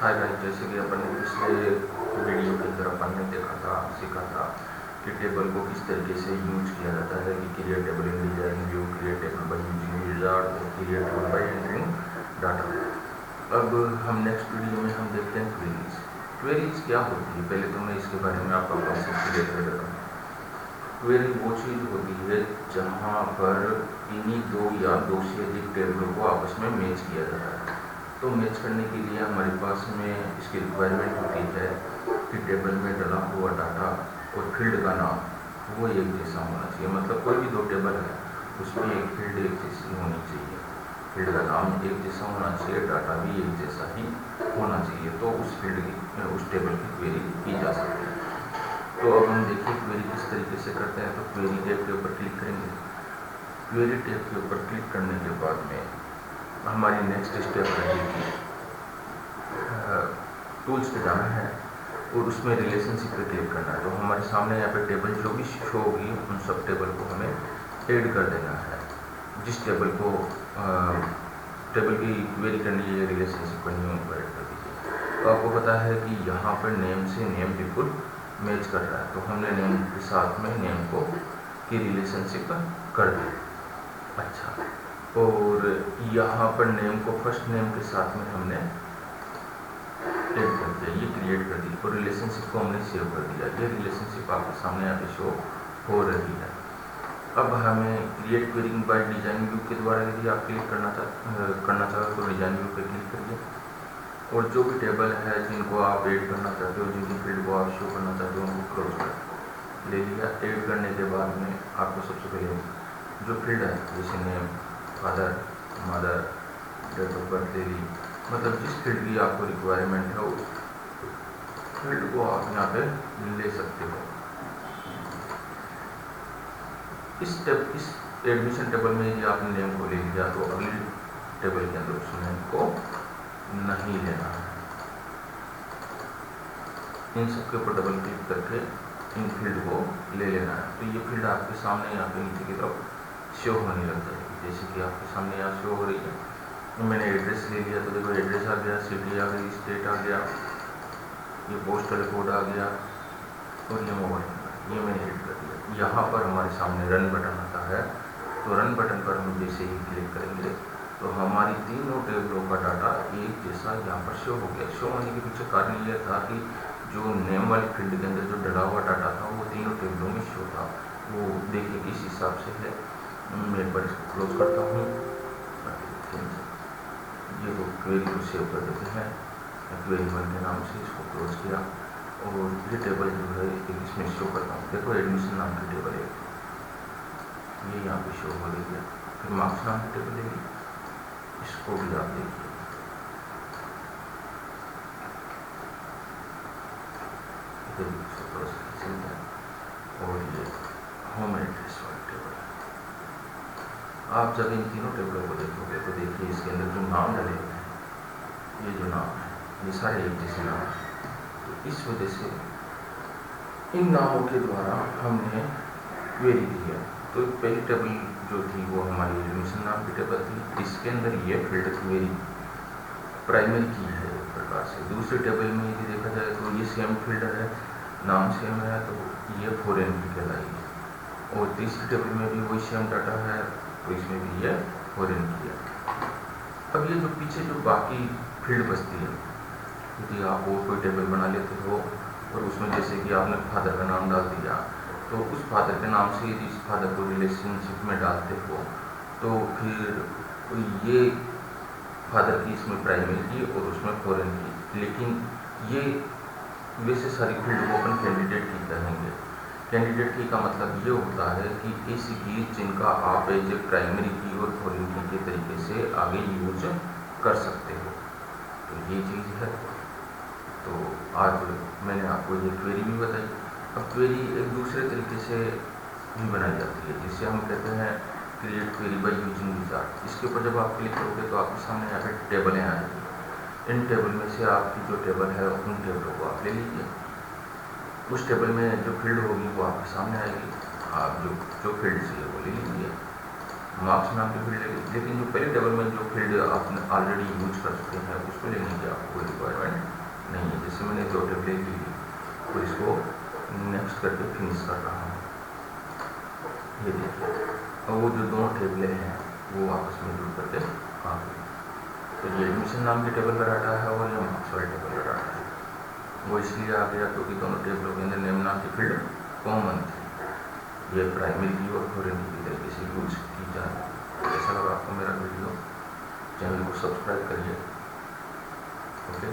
Hi guys, जैसे कि अपन ने पिछले वीडियो के अंदर अपन ने सीखा था कि टेबल को किस तरीके से यूज किया जाता है कि create table in design view, create table by using wizard और create table by entering data. अब हम नेक्स्ट वीडियो में हम देखते हैं क्वेरीज। क्वेरीज क्या होती है, पहले तो मैं इसके बारे में आपका कॉन्सेप्ट क्लियर कर देता हूँ। क्वेरी वो चीज़ होती है जहाँ पर इन्हीं दो या दो से अधिक टेबलों को आपस में मैच किया जाता है। तो मैच करने के लिए हमारे पास में इसकी रिक्वायरमेंट होती है कि टेबल में डला हुआ डाटा और फील्ड का नाम वो एक जैसा होना चाहिए। मतलब कोई भी दो टेबल है उसमें एक फील्ड एक जैसी होनी चाहिए, फील्ड का नाम एक जैसा होना चाहिए, डाटा भी एक जैसा ही होना चाहिए। तो उस फील्ड की उस टेबल की क्वेरी की जा सकती है। तो अब हम देखिए क्वेरी किस तरीके से करते हैं। तो क्वेरी टैब के ऊपर क्लिक करेंगे। क्वेरी टैब के ऊपर क्लिक करने के बाद में हमारी नेक्स्ट स्टेप रहेगी टूल्स पे जाना है और उसमें रिलेशनशिप पे क्लिक करना है। तो हमारे सामने यहाँ पे टेबल जो भी शो होगी उन सब टेबल को हमें ऐड कर देना है। जिस टेबल को टेबल की क्वेरी करनी है, रिलेशनशिप करनी है, उनको ऐड कर दीजिए। तो आपको पता है कि यहाँ पर नेम से नेम बिल्कुल मैच कर रहा है, तो हमने नेम के साथ में नेम को की रिलेशनशिप कर दी। अच्छा, और यहाँ पर नेम को फर्स्ट नेम के साथ में हमने ऐड कर दिया, ये क्रिएट कर दी और रिलेशनशिप को हमने सेव कर दिया। ये रिलेशनशिप आपके सामने यहाँ पे शो हो रही है। अब हमें create query by design view के द्वारा यदि आप क्लिक करना चाहो तो डिजाइन व्यू पे क्लिक करिए और जो भी टेबल है जिनको आप ऐड करना चाहते हो, जिनकी फील्ड को आप शो करना चाहते हो, उनको क्लोज कर ले लिया। ऐड करने के बाद में आपको सबसे पहले जो फील्ड है जैसे name, father, mother, date of birth ले ली, मतलब जिस फील्ड की आपको रिक्वायरमेंट है उस फील्ड को आप यहाँ पे ले सकते हो। इस एडमिशन टेबल में यदि आपने नेम को ले लिया तो अगली टेबल के अंदर उस नेम को नहीं लेना है। इन सब के ऊपर डबल क्लिक करके इन फील्ड को ले लेना है। तो ये फील्ड आपके सामने यहाँ पे नीचे की तरफ शो होने लग जाएगी, जैसे कि आपके सामने यहाँ शो हो रही है। तो मैंने एड्रेस ले लिया तो देखो एड्रेस आ गया, सिटी आ गई, स्टेट आ गया, ये पोस्टल कोड आ गया और ये मोबाइल नंबर, ये मैंने एड कर दिया। यहाँ पर हमारे सामने रन बटन आता है, तो रन बटन पर हम जैसे ही क्लिक करेंगे तो हमारी तीनों टेबलों का डाटा एक जैसा यहाँ पर शो हो गया। शो होने के पीछे कारण यह था कि जो नेम वाली फील्ड के अंदर जो डला हुआ डाटा था वो तीनों टेबलों में शो था। वो देखिए किस हिसाब से है। मैं एक बार इसको क्लोज करता हूँ। ये तो क्वेरी को सेव कर देते हैं, क्वेरी वन के नाम से इसको क्लोज किया और ये टेबल जो है इसमें शो करता हूँ। देखो एडमिशन नाम की टेबल है, ये यहाँ पे शो हो रही है। फिर मार्क्स नाम की टेबल है, इसको भी आप देखिए। और ये होम एड्रेस वाली टेबल है। आप जब इन तीनों टेबलों को देखोगे तो देखिए इसके अंदर जो नाम डले हुए हैं, ये जो नाम है ये सारे एक जैसे नाम है। तो इस वजह से इन नामों के द्वारा हमने क्वेरी किया। तो पहली टेबल जो थी वो हमारी एडमिशन नाम की टेबल थी, इसके अंदर ये फील्ड क्वेरी प्राइमरी की है एक प्रकार से। दूसरी टेबल में यदि देखा जाए तो ये सेम फील्ड है, नाम सेम है, तो ये फॉरेन की कहलाएगी। और तीसरी टेबल में भी वही सेम डाटा है, तो इसमें भी ये फॉरेन की है। अब ये जो पीछे जो बाकी फील्ड बचती है, यदि आप और कोई टेबल बना लेते हो और उसमें जैसे कि आपने फादर का नाम डाल दिया, तो उस फादर के नाम से यदि इस फादर को रिलेशनशिप में डालते हो तो फिर ये फादर की इसमें प्राइमरी की और उसमें फॉरेन की। लेकिन ये वैसे सारी फील्ड को अपन कैंडिडेट की कहेंगे। कैंडिडेट की का मतलब ये होता है कि ऐसी की जिनका आप एज ए प्राइमरी की और फॉरेन की के तरीके से आगे यूज कर सकते हो। तो ये चीज़ है। तो आज मैंने आपको ये क्वेरी भी बताई। अब क्वेरी एक दूसरे तरीके से भी बनाई जाती है, जिसे हम कहते हैं create query bye using wizard. इसके ऊपर जब आप क्लिक करोगे तो आपके सामने यहाँ पे टेबलें आएंगी। इन टेबल में से आपकी जो टेबल है उन टेबलों को आप ले लीजिए। उस टेबल में जो फील्ड होगी वो आपके सामने आएगी, आप जो फील्ड चाहिए वो ले लीजिए। मार्क्स नाम की फील्ड लेगी, लेकिन जो पहले टेबल में जो फील्ड आपने ऑलरेडी यूज कर चुके हैं उसको लेने की आपको रिक्वायरमेंट नहीं है। जैसे मैंने 2 टेबलें ली तो इसको नेक्स्ट करके फिनिश कर रहा हूँ। ये देखिए, अब वो जो दोनों टेबलें हैं वो आपस में जुड़ करके आ गई। तो ये एडमिशन नाम की टेबल का डाटा है और ये मार्क्स वाले टेबल का डाटा है। वो इसलिए आ गया क्योंकि दोनों टेबलों के अंदर नेम नाम की फील्ड कॉमन थी। ये प्राइमरी की और फॉरेन की तरीके से यूज की जाए। कैसा लगा आपको मेरा वीडियो? चैनल को सब्सक्राइब करिए। ओके।